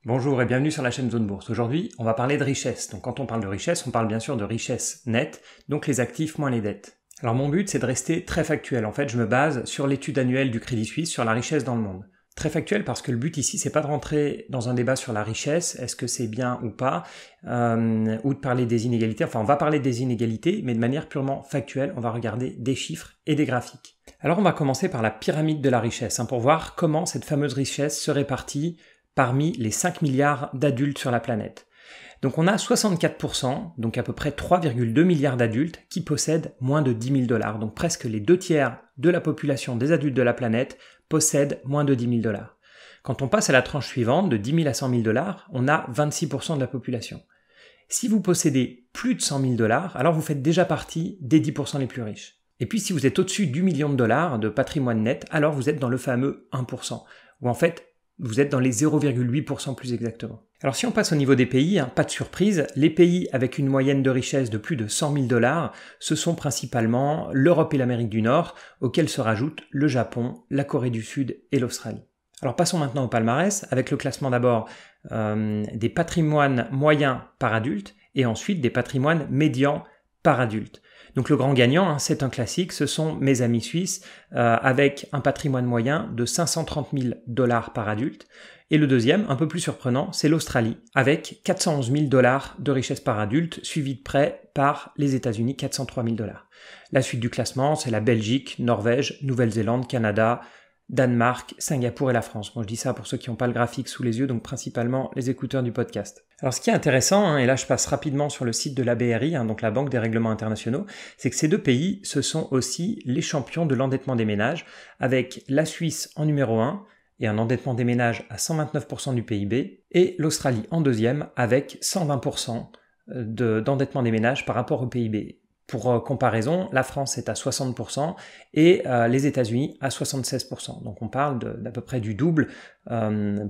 Bonjour et bienvenue sur la chaîne Zone Bourse. Aujourd'hui, on va parler de richesse. Donc quand on parle de richesse, on parle bien sûr de richesse nette, donc les actifs moins les dettes. Alors mon but, c'est de rester très factuel. En fait, je me base sur l'étude annuelle du Crédit Suisse sur la richesse dans le monde. Très factuel parce que le but ici, c'est pas de rentrer dans un débat sur la richesse, est-ce que c'est bien ou pas, ou de parler des inégalités. Enfin, on va parler des inégalités, mais de manière purement factuelle, on va regarder des chiffres et des graphiques. Alors on va commencer par la pyramide de la richesse, pour voir comment cette fameuse richesse se répartit parmi les 5 milliards d'adultes sur la planète. Donc on a 64%, donc à peu près 3,2 milliards d'adultes qui possèdent moins de 10 000 $. Donc presque les 2/3 de la population des adultes de la planète possèdent moins de 10 000 $. Quand on passe à la tranche suivante, de 10 000 à 100 000 $, on a 26% de la population. Si vous possédez plus de 100 000 $, alors vous faites déjà partie des 10% les plus riches. Et puis si vous êtes au-dessus du million de dollars de patrimoine net, alors vous êtes dans le fameux 1%, où en fait, vous êtes dans les 0,8% plus exactement. Alors si on passe au niveau des pays, pas de surprise, les pays avec une moyenne de richesse de plus de 100 000 $, ce sont principalement l'Europe et l'Amérique du Nord, auxquels se rajoutent le Japon, la Corée du Sud et l'Australie. Alors passons maintenant au palmarès, avec le classement d'abord des patrimoines moyens par adulte, et ensuite des patrimoines médians par adulte. Donc le grand gagnant, c'est un classique, ce sont mes amis suisses avec un patrimoine moyen de 530 000 $ par adulte. Et le deuxième, un peu plus surprenant, c'est l'Australie avec 411 000 $ de richesse par adulte, suivi de près par les États-Unis, 403 000 $. La suite du classement, c'est la Belgique, Norvège, Nouvelle-Zélande, Canada, Danemark, Singapour et la France. Bon, je dis ça pour ceux qui n'ont pas le graphique sous les yeux, donc principalement les écouteurs du podcast. Alors ce qui est intéressant, et là je passe rapidement sur le site de la BRI, donc la Banque des règlements internationaux, c'est que ces deux pays, ce sont aussi les champions de l'endettement des ménages, avec la Suisse en numéro 1, et un endettement des ménages à 129% du PIB, et l'Australie en deuxième, avec 120% d'endettement des ménages par rapport au PIB. Pour comparaison, la France est à 60% et les États-Unis à 76%. Donc on parle d'à peu près du double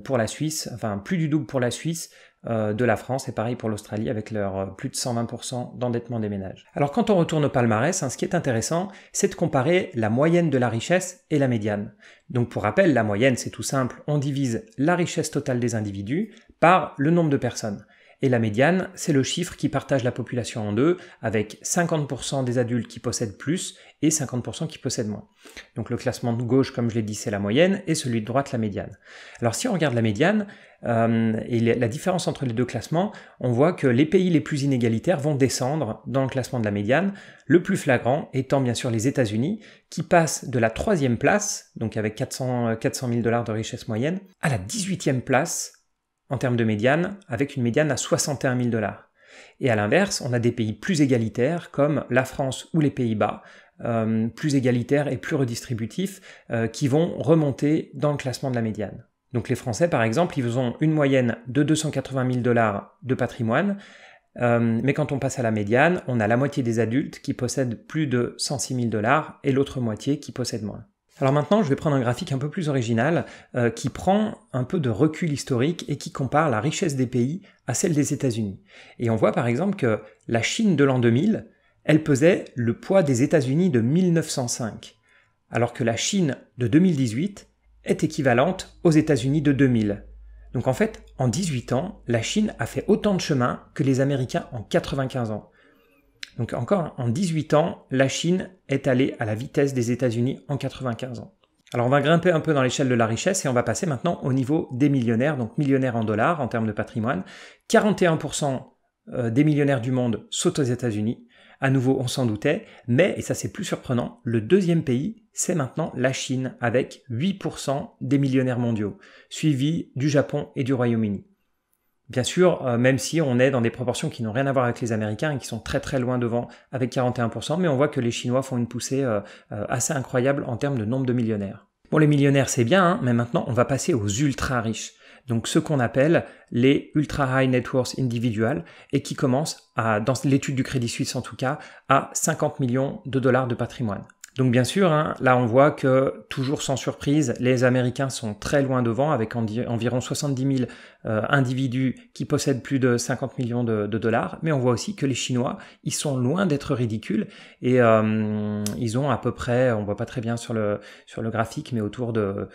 pour la Suisse, enfin plus du double pour la Suisse de la France, et pareil pour l'Australie avec leur plus de 120% d'endettement des ménages. Alors quand on retourne au palmarès, ce qui est intéressant, c'est de comparer la moyenne de la richesse et la médiane. Donc pour rappel, la moyenne c'est tout simple, on divise la richesse totale des individus par le nombre de personnes. Et la médiane, c'est le chiffre qui partage la population en deux, avec 50% des adultes qui possèdent plus et 50% qui possèdent moins. Donc le classement de gauche, comme je l'ai dit, c'est la moyenne, et celui de droite, la médiane. Alors si on regarde la médiane, et la différence entre les deux classements, on voit que les pays les plus inégalitaires vont descendre dans le classement de la médiane, le plus flagrant étant bien sûr les États-Unis, qui passent de la 3e place, donc avec 400 000 $ de richesse moyenne, à la 18e place, en termes de médiane, avec une médiane à 61 000 $. Et à l'inverse, on a des pays plus égalitaires, comme la France ou les Pays-Bas, plus égalitaires et plus redistributifs, qui vont remonter dans le classement de la médiane. Donc les Français, par exemple, ils ont une moyenne de 280 000 $ de patrimoine, mais quand on passe à la médiane, on a la moitié des adultes qui possèdent plus de 106 000 $ et l'autre moitié qui possède moins. Alors maintenant, je vais prendre un graphique un peu plus original qui prend un peu de recul historique et qui compare la richesse des pays à celle des États-Unis. Et on voit par exemple que la Chine de l'an 2000, elle pesait le poids des États-Unis de 1905, alors que la Chine de 2018 est équivalente aux États-Unis de 2000. Donc en fait, en 18 ans, la Chine a fait autant de chemin que les Américains en 95 ans. Donc encore, en 18 ans, la Chine est allée à la vitesse des États-Unis en 95 ans. Alors on va grimper un peu dans l'échelle de la richesse et on va passer maintenant au niveau des millionnaires, donc millionnaires en dollars en termes de patrimoine. 41% des millionnaires du monde sont aux États-Unis. À nouveau, on s'en doutait, mais, et ça c'est plus surprenant, le deuxième pays, c'est maintenant la Chine, avec 8% des millionnaires mondiaux, suivi du Japon et du Royaume-Uni. Bien sûr, même si on est dans des proportions qui n'ont rien à voir avec les Américains et qui sont très très loin devant avec 41%, mais on voit que les Chinois font une poussée assez incroyable en termes de nombre de millionnaires. Bon, les millionnaires c'est bien, mais maintenant on va passer aux ultra riches. Donc ceux qu'on appelle les ultra high net worth individuals et qui commencent dans l'étude du Crédit Suisse en tout cas, à 50 millions de dollars de patrimoine. Donc bien sûr, là on voit que, toujours sans surprise, les Américains sont très loin devant avec environ 70 individus qui possèdent plus de 50 millions de dollars, mais on voit aussi que les Chinois, ils sont loin d'être ridicules, et ils ont à peu près, on voit pas très bien sur le graphique, mais autour de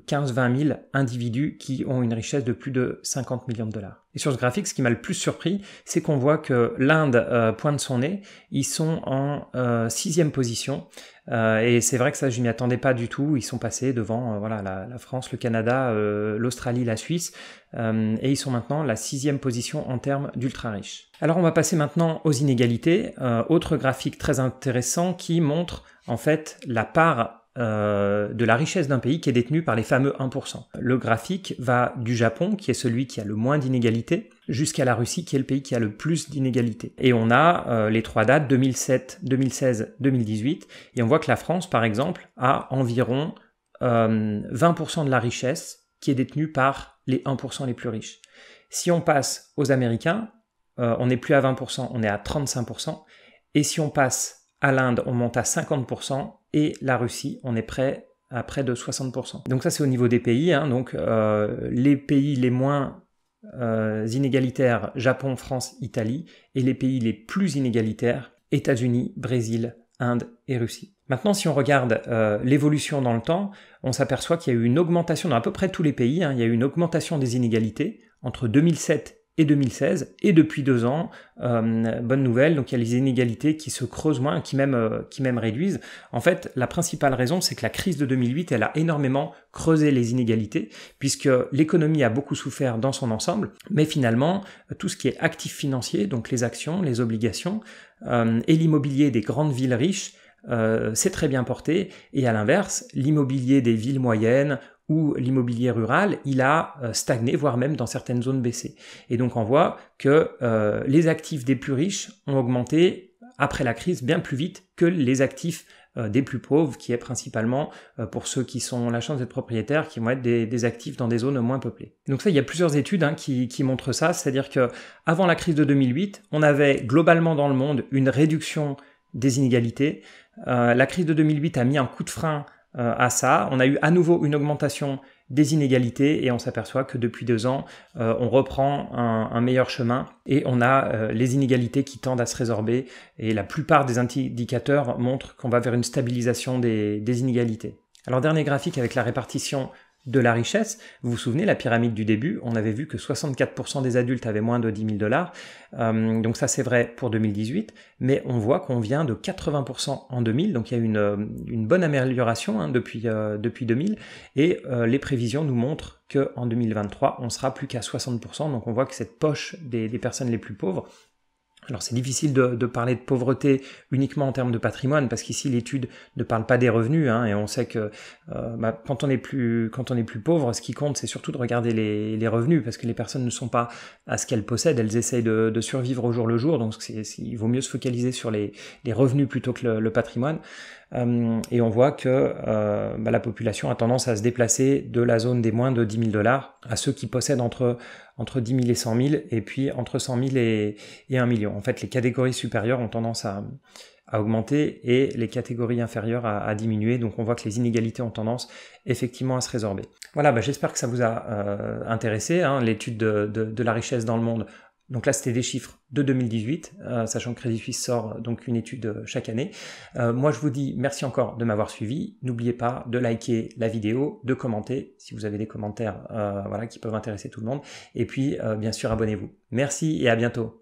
15-20 000 individus qui ont une richesse de plus de 50 millions de dollars. Et sur ce graphique, ce qui m'a le plus surpris, c'est qu'on voit que l'Inde pointe son nez, ils sont en 6e position, et c'est vrai que ça, je m'y attendais pas du tout, ils sont passés devant voilà, la France, le Canada, l'Australie, la Suisse, et ils sont maintenant la 6e position en termes d'ultra riches. Alors on va passer maintenant aux inégalités, autre graphique très intéressant qui montre en fait la part de la richesse d'un pays qui est détenue par les fameux 1%. Le graphique va du Japon, qui est celui qui a le moins d'inégalités, jusqu'à la Russie, qui est le pays qui a le plus d'inégalités. Et on a les 3 dates, 2007, 2016, 2018, et on voit que la France, par exemple, a environ 20% de la richesse qui est détenue par les 1% les plus riches. Si on passe aux Américains, on n'est plus à 20%, on est à 35%, et si on passe à l'Inde, on monte à 50%, et la Russie, on est à près de 60%. Donc ça, c'est au niveau des pays, hein. Donc les pays les moins inégalitaires, Japon, France, Italie, et les pays les plus inégalitaires, États-Unis, Brésil, Inde et Russie. Maintenant, si on regarde l'évolution dans le temps, on s'aperçoit qu'il y a eu une augmentation dans à peu près tous les pays, hein. Il y a eu une augmentation des inégalités entre 2007 et 2016, et depuis 2 ans, bonne nouvelle, donc il y a les inégalités qui se creusent moins, qui même réduisent. En fait, la principale raison, c'est que la crise de 2008, elle a énormément creusé les inégalités, puisque l'économie a beaucoup souffert dans son ensemble, mais finalement, tout ce qui est actifs financiers, donc les actions, les obligations, et l'immobilier des grandes villes riches, c'est très bien porté, et à l'inverse, l'immobilier des villes moyennes ou l'immobilier rural, il a stagné, voire même dans certaines zones baissé. Et donc on voit que les actifs des plus riches ont augmenté après la crise bien plus vite que les actifs des plus pauvres, qui est principalement pour ceux qui ont la chance d'être propriétaires, qui vont être des actifs dans des zones moins peuplées. Donc ça, il y a plusieurs études qui montrent ça, c'est-à-dire que avant la crise de 2008, on avait globalement dans le monde une réduction des inégalités. La crise de 2008 a mis un coup de frein à ça. On a eu à nouveau une augmentation des inégalités et on s'aperçoit que depuis 2 ans, on reprend un meilleur chemin et on a les inégalités qui tendent à se résorber et la plupart des indicateurs montrent qu'on va vers une stabilisation des inégalités. Alors dernier graphique avec la répartition de la richesse. Vous vous souvenez, la pyramide du début, on avait vu que 64% des adultes avaient moins de 10 000 $. Donc ça, c'est vrai pour 2018, mais on voit qu'on vient de 80% en 2000, donc il y a une bonne amélioration depuis 2000, et les prévisions nous montrent qu'en 2023, on sera plus qu'à 60%, donc on voit que cette poche des personnes les plus pauvres. Alors c'est difficile de parler de pauvreté uniquement en termes de patrimoine, parce qu'ici l'étude ne parle pas des revenus, hein, et on sait que quand on est plus pauvre, ce qui compte, c'est surtout de regarder les revenus, parce que les personnes ne sont pas à ce qu'elles possèdent, elles essayent de survivre au jour le jour, donc il vaut mieux se focaliser sur les revenus plutôt que le patrimoine. Et on voit que la population a tendance à se déplacer de la zone des moins de 10 000 $ à ceux qui possèdent entre 10 000 et 100 000, et puis entre 100 000 et 1 million. En fait, les catégories supérieures ont tendance à augmenter et les catégories inférieures à diminuer, donc on voit que les inégalités ont tendance effectivement à se résorber. Voilà, j'espère que ça vous a intéressé, hein, l'étude de la richesse dans le monde. Donc là, c'était des chiffres de 2018, sachant que Crédit Suisse sort donc une étude chaque année. Moi, je vous dis merci encore de m'avoir suivi. N'oubliez pas de liker la vidéo, de commenter si vous avez des commentaires qui peuvent intéresser tout le monde. Et puis, bien sûr, abonnez-vous. Merci et à bientôt.